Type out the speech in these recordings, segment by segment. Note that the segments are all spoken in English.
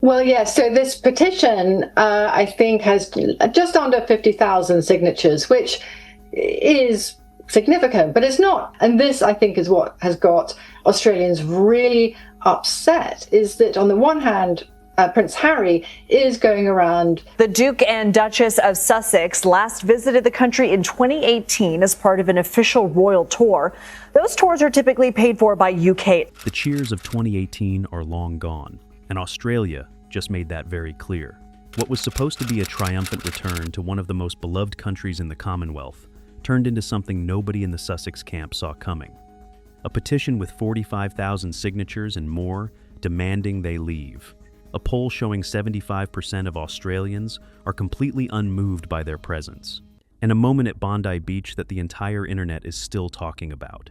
Well, yes. So this petition, I think, has just under 50,000 signatures, which is significant, but it's not. And this, I think, is what has got Australians really upset, is that on the one hand, Prince Harry is going around. The Duke and Duchess of Sussex last visited the country in 2018 as part of an official royal tour. Those tours are typically paid for by UK. The cheers of 2018 are long gone, and Australia just made that very clear. What was supposed to be a triumphant return to one of the most beloved countries in the Commonwealth turned into something nobody in the Sussex camp saw coming. A petition with 45,000 signatures and more demanding they leave. A poll showing 75% of Australians are completely unmoved by their presence. And a moment at Bondi Beach that the entire internet is still talking about.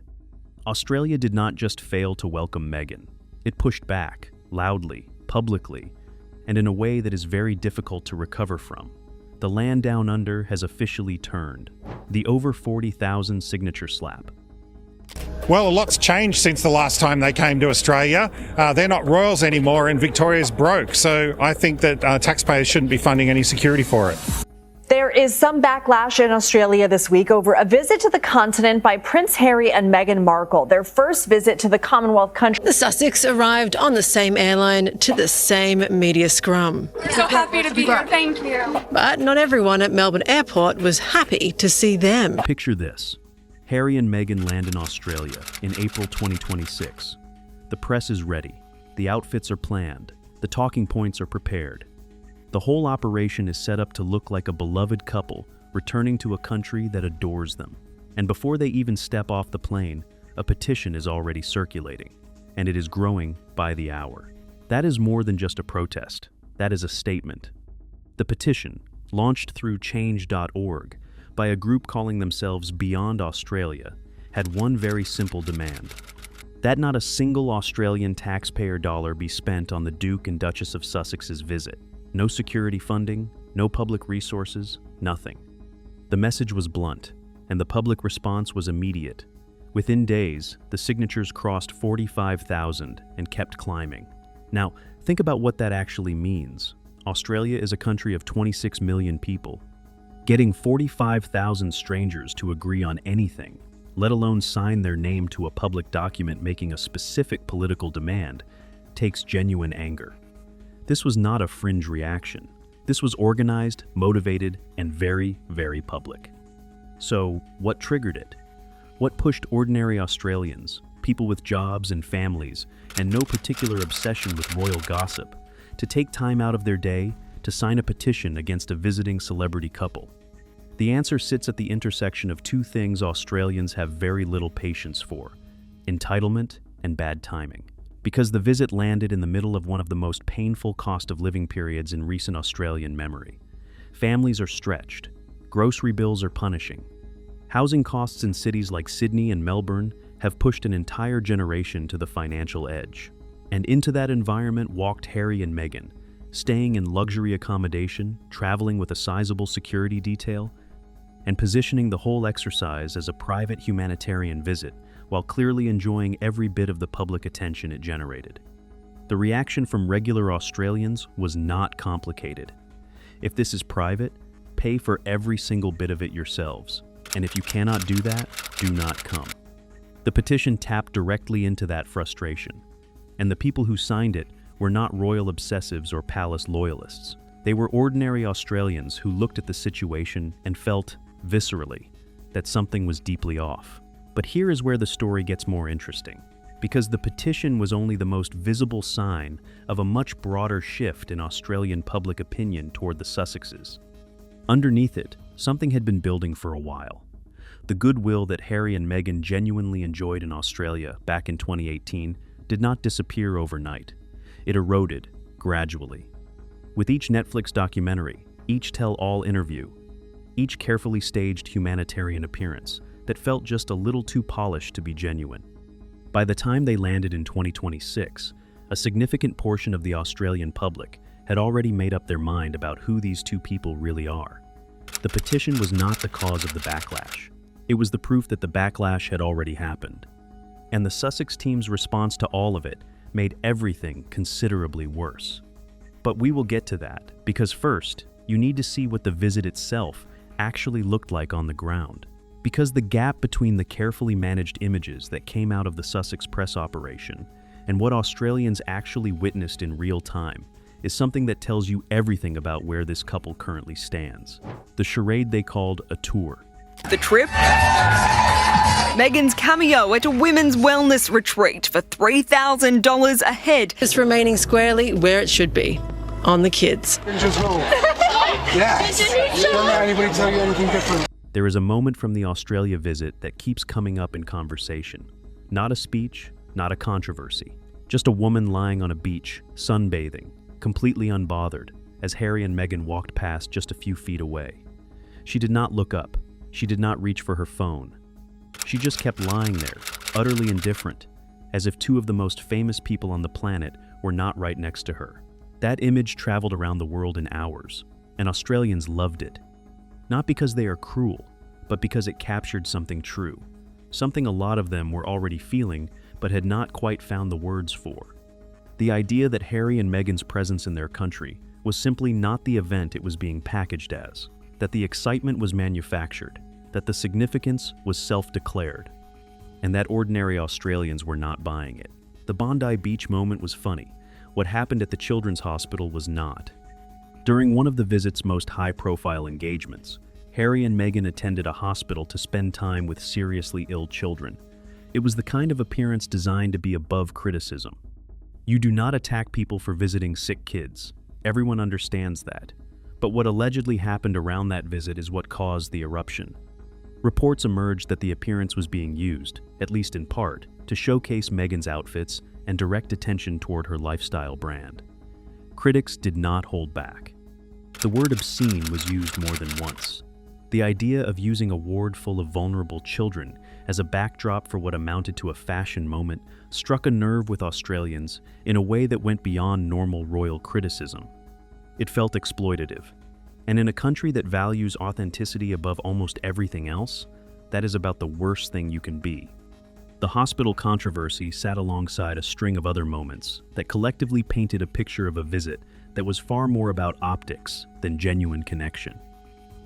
Australia did not just fail to welcome Meghan. It pushed back, loudly, publicly, and in a way that is very difficult to recover from. The land down under has officially turned. The over 40,000 signature slap. Well, a lot's changed since the last time they came to Australia. They're not royals anymore and Victoria's broke, so I think that taxpayers shouldn't be funding any security for it. There is some backlash in Australia this week over a visit to the continent by Prince Harry and Meghan Markle, their first visit to the Commonwealth country. The Sussex arrived on the same airline to the same media scrum. So happy to be here, thank you. But not everyone at Melbourne Airport was happy to see them. Picture this. Harry and Meghan land in Australia in April 2026. The press is ready. The outfits are planned. The talking points are prepared. The whole operation is set up to look like a beloved couple returning to a country that adores them. And before they even step off the plane, a petition is already circulating, and it is growing by the hour. That is more than just a protest. That is a statement. The petition, launched through change.org by a group calling themselves Beyond Australia, had one very simple demand: that not a single Australian taxpayer dollar be spent on the Duke and Duchess of Sussex's visit. No security funding, no public resources, nothing. The message was blunt, and the public response was immediate. Within days, the signatures crossed 45,000 and kept climbing. Now, think about what that actually means. Australia is a country of 26 million people. Getting 45,000 strangers to agree on anything, let alone sign their name to a public document making a specific political demand, takes genuine anger. This was not a fringe reaction. This was organized, motivated, and very, very public. So, what triggered it? What pushed ordinary Australians, people with jobs and families, and no particular obsession with royal gossip, to take time out of their day to sign a petition against a visiting celebrity couple? The answer sits at the intersection of two things Australians have very little patience for: entitlement and bad timing. Because the visit landed in the middle of one of the most painful cost of living periods in recent Australian memory. Families are stretched. Grocery bills are punishing. Housing costs in cities like Sydney and Melbourne have pushed an entire generation to the financial edge. And into that environment walked Harry and Meghan, staying in luxury accommodation, traveling with a sizable security detail, and positioning the whole exercise as a private humanitarian visit while clearly enjoying every bit of the public attention it generated. The reaction from regular Australians was not complicated. If this is private, pay for every single bit of it yourselves. And if you cannot do that, do not come. The petition tapped directly into that frustration. And the people who signed it were not royal obsessives or palace loyalists. They were ordinary Australians who looked at the situation and felt, viscerally, that something was deeply off. But here is where the story gets more interesting, because the petition was only the most visible sign of a much broader shift in Australian public opinion toward the Sussexes. Underneath it, something had been building for a while. The goodwill that Harry and Meghan genuinely enjoyed in Australia back in 2018 did not disappear overnight. It eroded, gradually. With each Netflix documentary, each tell-all interview, each carefully staged humanitarian appearance that felt just a little too polished to be genuine. By the time they landed in 2026, a significant portion of the Australian public had already made up their mind about who these two people really are. The petition was not the cause of the backlash. It was the proof that the backlash had already happened. And the Sussex team's response to all of it made everything considerably worse. But we will get to that, because first, you need to see what the visit itself actually looked like on the ground. Because the gap between the carefully managed images that came out of the Sussex press operation and what Australians actually witnessed in real time is something that tells you everything about where this couple currently stands. The charade they called a tour. The trip? Meghan's cameo at a women's wellness retreat for $3,000 a head. Just remaining squarely where it should be, on the kids. Yes. Don't let anybody tell you anything different. There is a moment from the Australia visit that keeps coming up in conversation. Not a speech, not a controversy. Just a woman lying on a beach, sunbathing, completely unbothered, as Harry and Meghan walked past just a few feet away. She did not look up. She did not reach for her phone. She just kept lying there, utterly indifferent, as if two of the most famous people on the planet were not right next to her. That image traveled around the world in hours, and Australians loved it. Not because they are cruel, but because it captured something true, something a lot of them were already feeling but had not quite found the words for. The idea that Harry and Meghan's presence in their country was simply not the event it was being packaged as, that the excitement was manufactured, that the significance was self-declared, and that ordinary Australians were not buying it. The Bondi Beach moment was funny. What happened at the Children's Hospital was not. During one of the visit's most high-profile engagements, Harry and Meghan attended a hospital to spend time with seriously ill children. It was the kind of appearance designed to be above criticism. You do not attack people for visiting sick kids. Everyone understands that. But what allegedly happened around that visit is what caused the eruption. Reports emerged that the appearance was being used, at least in part, to showcase Meghan's outfits and direct attention toward her lifestyle brand. Critics did not hold back. The word obscene was used more than once. The idea of using a ward full of vulnerable children as a backdrop for what amounted to a fashion moment struck a nerve with Australians in a way that went beyond normal royal criticism. It felt exploitative. And in a country that values authenticity above almost everything else, that is about the worst thing you can be. The hospital controversy sat alongside a string of other moments that collectively painted a picture of a visit that was far more about optics than genuine connection.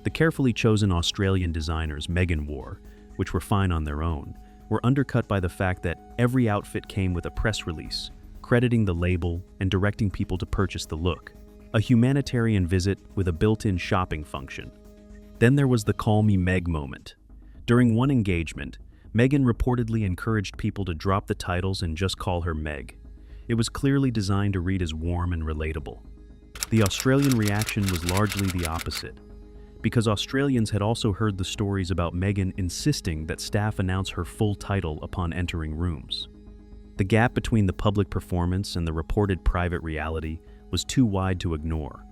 The carefully chosen Australian designers Meghan wore, which were fine on their own, were undercut by the fact that every outfit came with a press release, crediting the label and directing people to purchase the look. A humanitarian visit with a built-in shopping function. Then there was the Call Me Meg moment. During one engagement, Meghan reportedly encouraged people to drop the titles and just call her Meg. It was clearly designed to read as warm and relatable. The Australian reaction was largely the opposite, because Australians had also heard the stories about Meghan insisting that staff announce her full title upon entering rooms. The gap between the public performance and the reported private reality was too wide to ignore.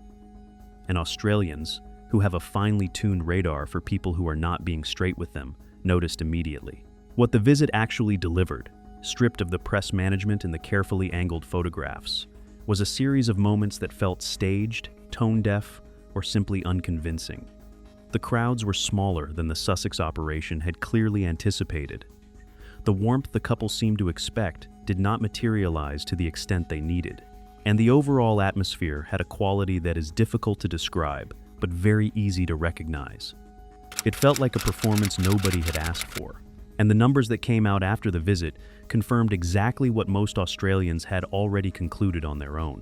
And Australians, who have a finely tuned radar for people who are not being straight with them, noticed immediately. What the visit actually delivered, stripped of the press management and the carefully angled photographs, was a series of moments that felt staged, tone-deaf, or simply unconvincing. The crowds were smaller than the Sussex operation had clearly anticipated. The warmth the couple seemed to expect did not materialize to the extent they needed. And the overall atmosphere had a quality that is difficult to describe, but very easy to recognize. It felt like a performance nobody had asked for, and the numbers that came out after the visit confirmed exactly what most Australians had already concluded on their own.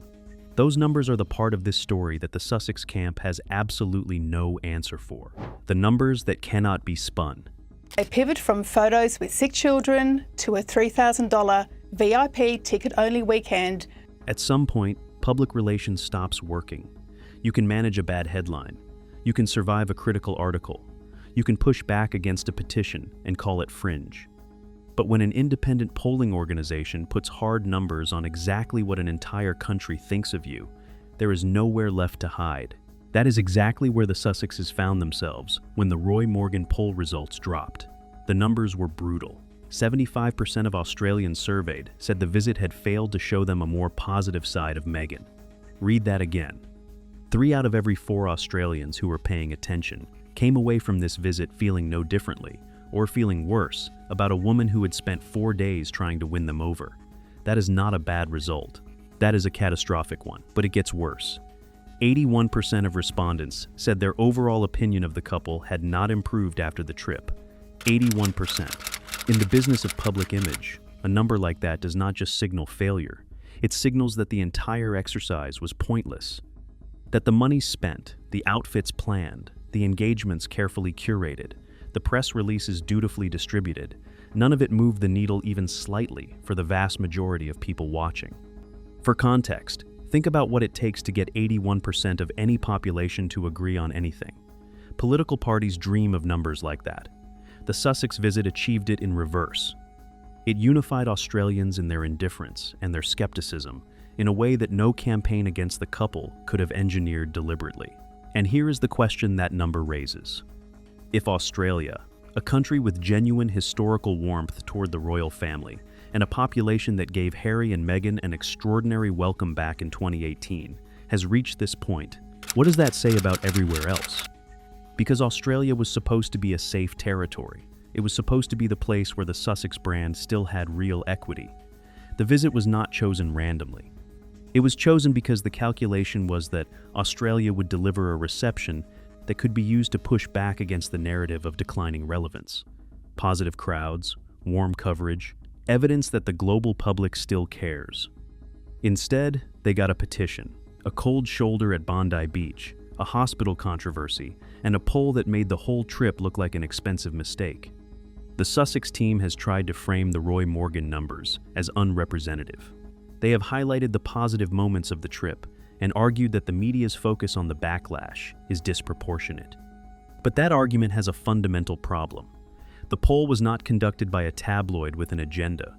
Those numbers are the part of this story that the Sussex camp has absolutely no answer for. The numbers that cannot be spun. A pivot from photos with sick children to a $3,000 VIP ticket-only weekend. At some point, public relations stops working. You can manage a bad headline. You can survive a critical article. You can push back against a petition and call it fringe. But when an independent polling organization puts hard numbers on exactly what an entire country thinks of you, there is nowhere left to hide. That is exactly where the Sussexes found themselves when the Roy Morgan poll results dropped. The numbers were brutal. 75% of Australians surveyed said the visit had failed to show them a more positive side of Meghan. Read that again. 3 out of every 4 Australians who were paying attention came away from this visit feeling no differently, or feeling worse, about a woman who had spent 4 days trying to win them over. That is not a bad result. That is a catastrophic one, but it gets worse. 81% of respondents said their overall opinion of the couple had not improved after the trip. 81%. In the business of public image, a number like that does not just signal failure. It signals that the entire exercise was pointless. That the money spent, the outfits planned, the engagements carefully curated, the press releases dutifully distributed, none of it moved the needle even slightly for the vast majority of people watching. For context, think about what it takes to get 81% of any population to agree on anything. Political parties dream of numbers like that. The Sussex visit achieved it in reverse. It unified Australians in their indifference and their skepticism in a way that no campaign against the couple could have engineered deliberately. And here is the question that number raises. If Australia, a country with genuine historical warmth toward the royal family, and a population that gave Harry and Meghan an extraordinary welcome back in 2018, has reached this point, what does that say about everywhere else? Because Australia was supposed to be a safe territory. It was supposed to be the place where the Sussex brand still had real equity. The visit was not chosen randomly. It was chosen because the calculation was that Australia would deliver a reception that could be used to push back against the narrative of declining relevance. Positive crowds, warm coverage, evidence that the global public still cares. Instead, they got a petition, a cold shoulder at Bondi Beach, a hospital controversy, and a poll that made the whole trip look like an expensive mistake. The Sussex team has tried to frame the Roy Morgan numbers as unrepresentative. They have highlighted the positive moments of the trip and argued that the media's focus on the backlash is disproportionate. But that argument has a fundamental problem. The poll was not conducted by a tabloid with an agenda.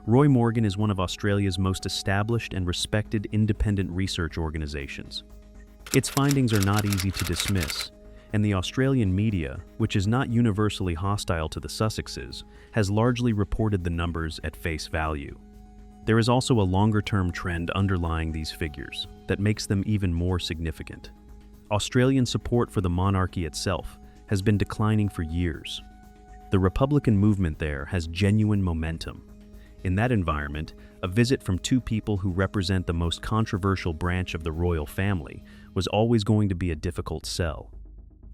Roy Morgan is one of Australia's most established and respected independent research organizations. Its findings are not easy to dismiss, and the Australian media, which is not universally hostile to the Sussexes, has largely reported the numbers at face value. There is also a longer-term trend underlying these figures that makes them even more significant. Australian support for the monarchy itself has been declining for years. The Republican movement there has genuine momentum. In that environment, a visit from two people who represent the most controversial branch of the royal family was always going to be a difficult sell.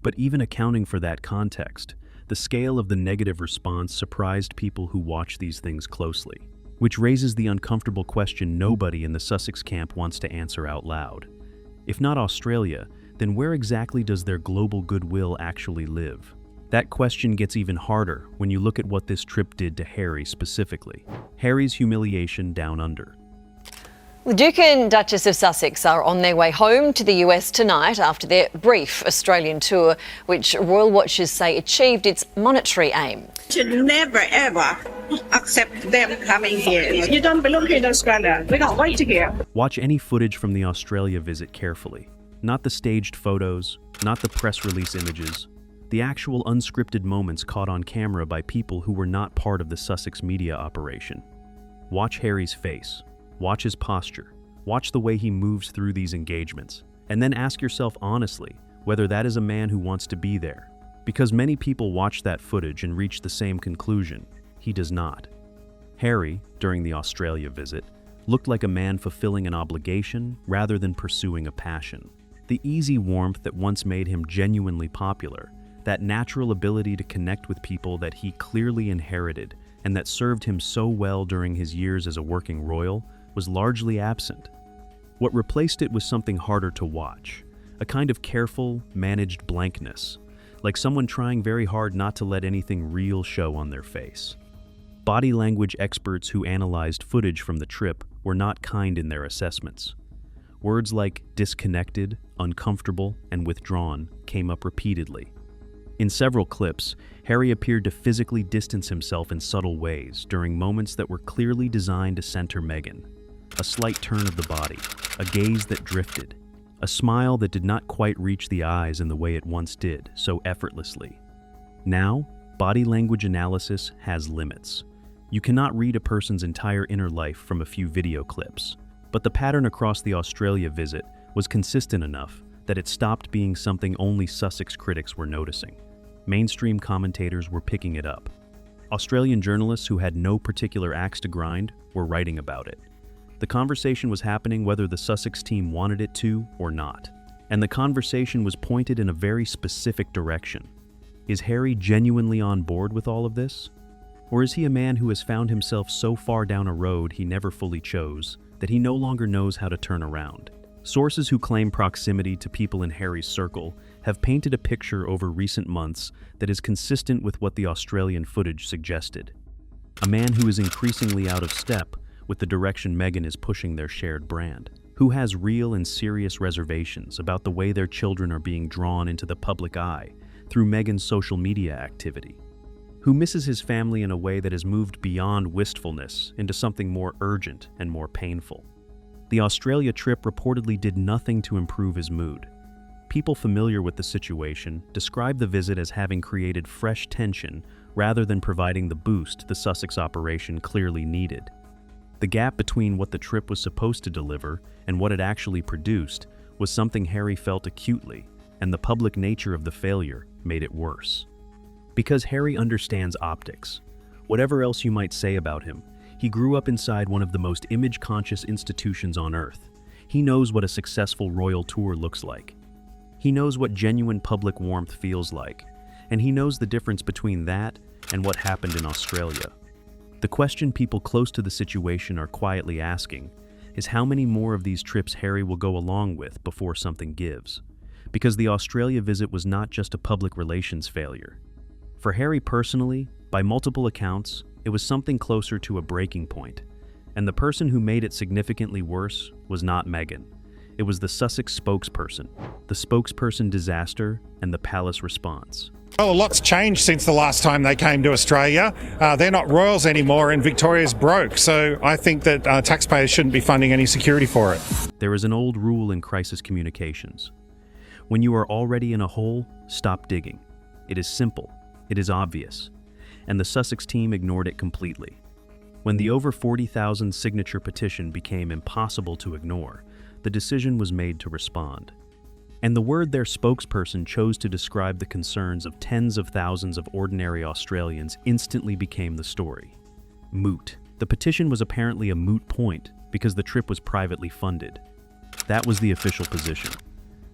But even accounting for that context, the scale of the negative response surprised people who watch these things closely, which raises the uncomfortable question nobody in the Sussex camp wants to answer out loud. If not Australia, then where exactly does their global goodwill actually live? That question gets even harder when you look at what this trip did to Harry specifically. Harry's humiliation down under. The Duke and Duchess of Sussex are on their way home to the US tonight after their brief Australian tour, which royal watchers say achieved its monetary aim. Should never ever accept them coming here. You don't belong in Australia. We don't want you here. Watch any footage from the Australia visit carefully. Not the staged photos, not the press release images. The actual unscripted moments caught on camera by people who were not part of the Sussex media operation. Watch Harry's face. Watch his posture. Watch the way he moves through these engagements. And then ask yourself honestly whether that is a man who wants to be there. Because many people watch that footage and reach the same conclusion. He does not. Harry, during the Australia visit, looked like a man fulfilling an obligation rather than pursuing a passion. The easy warmth that once made him genuinely popular, that natural ability to connect with people that he clearly inherited and that served him so well during his years as a working royal, was largely absent. What replaced it was something harder to watch, a kind of careful, managed blankness, like someone trying very hard not to let anything real show on their face. Body language experts who analyzed footage from the trip were not kind in their assessments. Words like disconnected, uncomfortable, and withdrawn came up repeatedly. In several clips, Harry appeared to physically distance himself in subtle ways during moments that were clearly designed to center Meghan. A slight turn of the body, a gaze that drifted, a smile that did not quite reach the eyes in the way it once did, so effortlessly. Now, body language analysis has limits. You cannot read a person's entire inner life from a few video clips, but the pattern across the Australia visit was consistent enough that it stopped being something only Sussex critics were noticing. Mainstream commentators were picking it up. Australian journalists who had no particular axe to grind were writing about it. The conversation was happening whether the Sussex team wanted it to or not. And the conversation was pointed in a very specific direction. Is Harry genuinely on board with all of this? Or is he a man who has found himself so far down a road he never fully chose that he no longer knows how to turn around? Sources who claim proximity to people in Harry's circle have painted a picture over recent months that is consistent with what the Australian footage suggested. A man who is increasingly out of step with the direction Meghan is pushing their shared brand, who has real and serious reservations about the way their children are being drawn into the public eye through Meghan's social media activity, who misses his family in a way that has moved beyond wistfulness into something more urgent and more painful. The Australia trip reportedly did nothing to improve his mood. People familiar with the situation describe the visit as having created fresh tension rather than providing the boost the Sussex operation clearly needed. The gap between what the trip was supposed to deliver and what it actually produced was something Harry felt acutely, and the public nature of the failure made it worse. Because Harry understands optics, whatever else you might say about him, he grew up inside one of the most image-conscious institutions on Earth. He knows what a successful royal tour looks like. He knows what genuine public warmth feels like, and he knows the difference between that and what happened in Australia. The question people close to the situation are quietly asking is how many more of these trips Harry will go along with before something gives. Because the Australia visit was not just a public relations failure. For Harry personally, by multiple accounts, it was something closer to a breaking point. And the person who made it significantly worse was not Meghan. It was the Sussex spokesperson, the spokesperson disaster, and the palace response. Well, a lot's changed since the last time they came to Australia. They're not royals anymore and Victoria's broke, so I think that taxpayers shouldn't be funding any security for it. There is an old rule in crisis communications. When you are already in a hole, stop digging. It is simple, it is obvious, and the Sussex team ignored it completely. When the over 40,000 signature petition became impossible to ignore, the decision was made to respond. And the word their spokesperson chose to describe the concerns of tens of thousands of ordinary Australians instantly became the story. Moot. The petition was apparently a moot point because the trip was privately funded. That was the official position.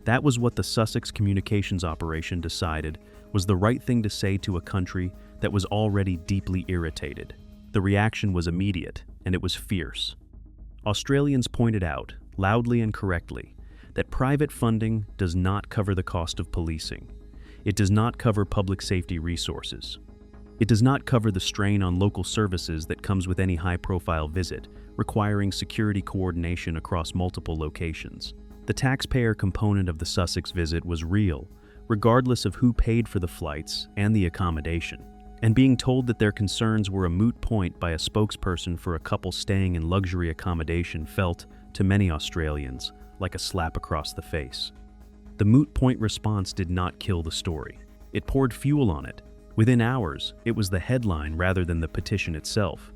That was what the Sussex communications operation decided was the right thing to say to a country that was already deeply irritated. The reaction was immediate, and it was fierce. Australians pointed out, loudly and correctly, that private funding does not cover the cost of policing. It does not cover public safety resources. It does not cover the strain on local services that comes with any high-profile visit, requiring security coordination across multiple locations. The taxpayer component of the Sussex visit was real, regardless of who paid for the flights and the accommodation. And being told that their concerns were a moot point by a spokesperson for a couple staying in luxury accommodation felt, to many Australians, like a slap across the face. The moot point response did not kill the story. It poured fuel on it. Within hours, it was the headline rather than the petition itself.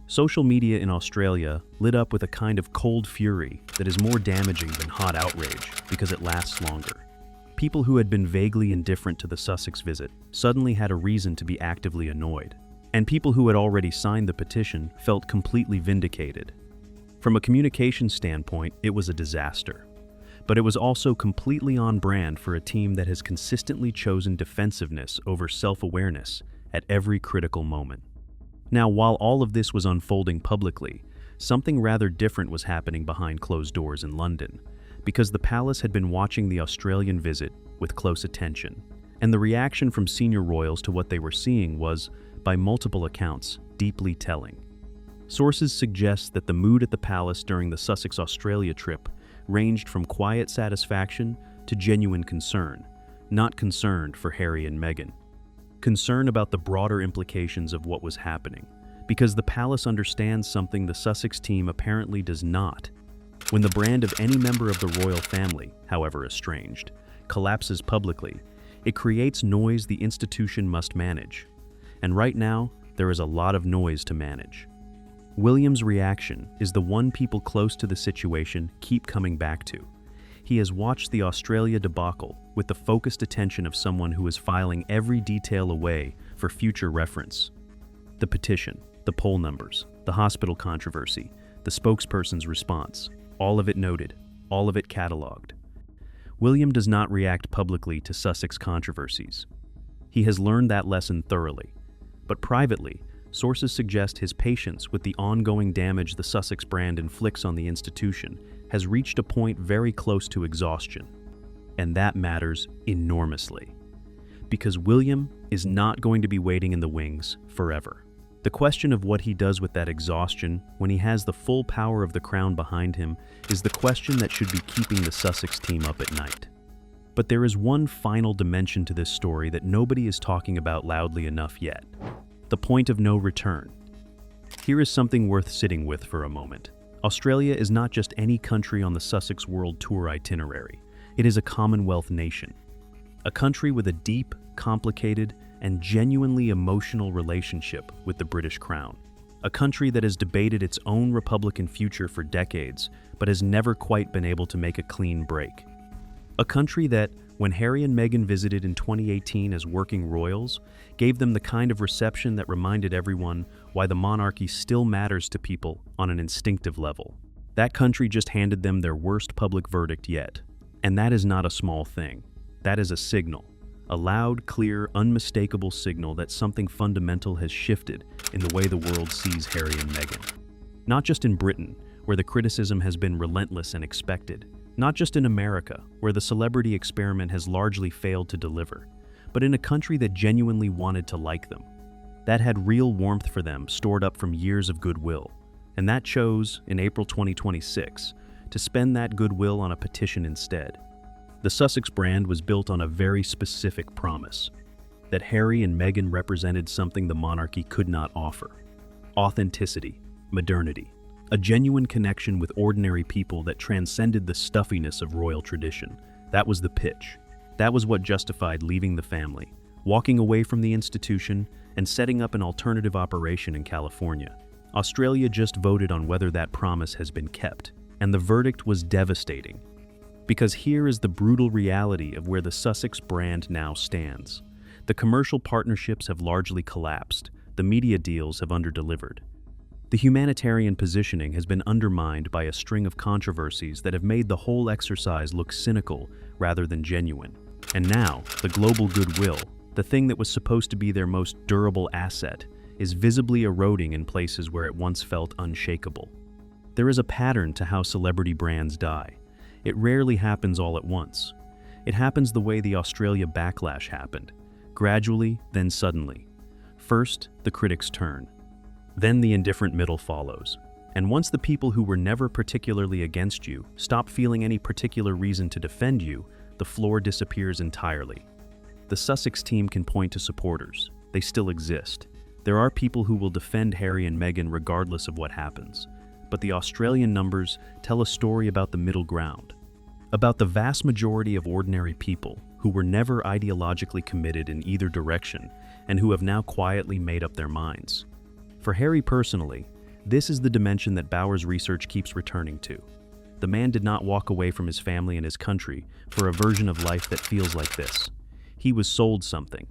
Social media in Australia lit up with a kind of cold fury that is more damaging than hot outrage because it lasts longer. People who had been vaguely indifferent to the Sussex visit suddenly had a reason to be actively annoyed. And people who had already signed the petition felt completely vindicated. From a communication standpoint, it was a disaster. But it was also completely on brand for a team that has consistently chosen defensiveness over self-awareness at every critical moment. Now, while all of this was unfolding publicly, something rather different was happening behind closed doors in London, because the palace had been watching the Australian visit with close attention. And the reaction from senior royals to what they were seeing was, by multiple accounts, deeply telling. Sources suggest that the mood at the palace during the Sussex Australia trip ranged from quiet satisfaction to genuine concern, not concerned for Harry and Meghan. Concern about the broader implications of what was happening, because the palace understands something the Sussex team apparently does not. When the brand of any member of the royal family, however estranged, collapses publicly, it creates noise the institution must manage. And right now, there is a lot of noise to manage. William's reaction is the one people close to the situation keep coming back to. He has watched the Australia debacle with the focused attention of someone who is filing every detail away for future reference. The petition, the poll numbers, the hospital controversy, the The spokesperson's response, all of it noted, all of it catalogued. William does not react publicly to Sussex controversies. He has learned that lesson thoroughly. But privately, sources suggest his patience with the ongoing damage the Sussex brand inflicts on the institution has reached a point very close to exhaustion. And that matters enormously. Because William is not going to be waiting in the wings forever. The question of what he does with that exhaustion when he has the full power of the crown behind him is the question that should be keeping the Sussex team up at night. But there is one final dimension to this story that nobody is talking about loudly enough yet. The point of no return. Here is something worth sitting with for a moment. Australia is not just any country on the Sussex World Tour itinerary. It is a Commonwealth nation. A country with a deep, complicated, and genuinely emotional relationship with the British Crown. A country that has debated its own Republican future for decades, but has never quite been able to make a clean break. A country that, when Harry and Meghan visited in 2018 as working royals, gave them the kind of reception that reminded everyone why the monarchy still matters to people on an instinctive level. That country just handed them their worst public verdict yet. And that is not a small thing. That is a signal. A loud, clear, unmistakable signal that something fundamental has shifted in the way the world sees Harry and Meghan. Not just in Britain, where the criticism has been relentless and expected. Not just in America, where the celebrity experiment has largely failed to deliver, but in a country that genuinely wanted to like them. That had real warmth for them stored up from years of goodwill. And that chose, in April 2026, to spend that goodwill on a petition instead. The Sussex brand was built on a very specific promise, that Harry and Meghan represented something the monarchy could not offer. Authenticity, modernity, a genuine connection with ordinary people that transcended the stuffiness of royal tradition. That was the pitch. That was what justified leaving the family, walking away from the institution, and setting up an alternative operation in California. Australia just voted on whether that promise has been kept, and the verdict was devastating. Because here is the brutal reality of where the Sussex brand now stands. The commercial partnerships have largely collapsed. The media deals have underdelivered. The humanitarian positioning has been undermined by a string of controversies that have made the whole exercise look cynical rather than genuine. And now, the global goodwill, the thing that was supposed to be their most durable asset, is visibly eroding in places where it once felt unshakable. There is a pattern to how celebrity brands die. It rarely happens all at once. It happens the way the Australia Backlash happened, gradually, then suddenly. First, the critics turn. Then the indifferent middle follows. And once the people who were never particularly against you stop feeling any particular reason to defend you, the floor disappears entirely. The Sussex team can point to supporters. They still exist. There are people who will defend Harry and Meghan regardless of what happens. But the Australian numbers tell a story about the middle ground, about the vast majority of ordinary people who were never ideologically committed in either direction and who have now quietly made up their minds. For Harry personally, this is the dimension that Bauer's research keeps returning to. The man did not walk away from his family and his country for a version of life that feels like this. He was sold something.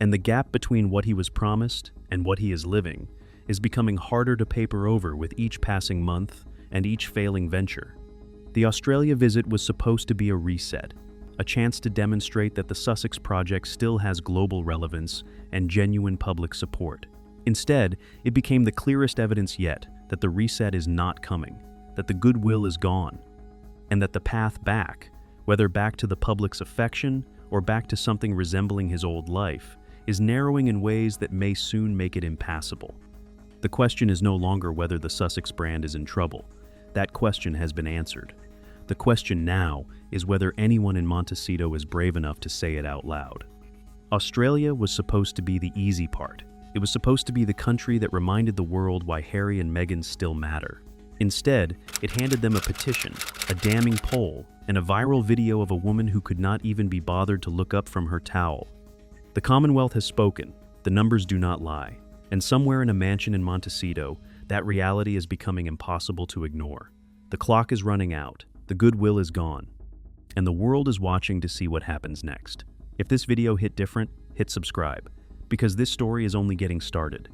And the gap between what he was promised and what he is living is becoming harder to paper over with each passing month and each failing venture. The Australia visit was supposed to be a reset, a chance to demonstrate that the Sussex project still has global relevance and genuine public support. Instead, it became the clearest evidence yet that the reset is not coming, that the goodwill is gone, and that the path back, whether back to the public's affection or back to something resembling his old life, is narrowing in ways that may soon make it impassable. The question is no longer whether the Sussex brand is in trouble. That question has been answered. The question now is whether anyone in Montecito is brave enough to say it out loud. Australia was supposed to be the easy part. It was supposed to be the country that reminded the world why Harry and Meghan still matter. Instead, it handed them a petition, a damning poll, and a viral video of a woman who could not even be bothered to look up from her towel. The Commonwealth has spoken. The numbers do not lie. And somewhere in a mansion in Montecito, that reality is becoming impossible to ignore. The clock is running out, the goodwill is gone, and the world is watching to see what happens next. If this video hit different, hit subscribe, because this story is only getting started.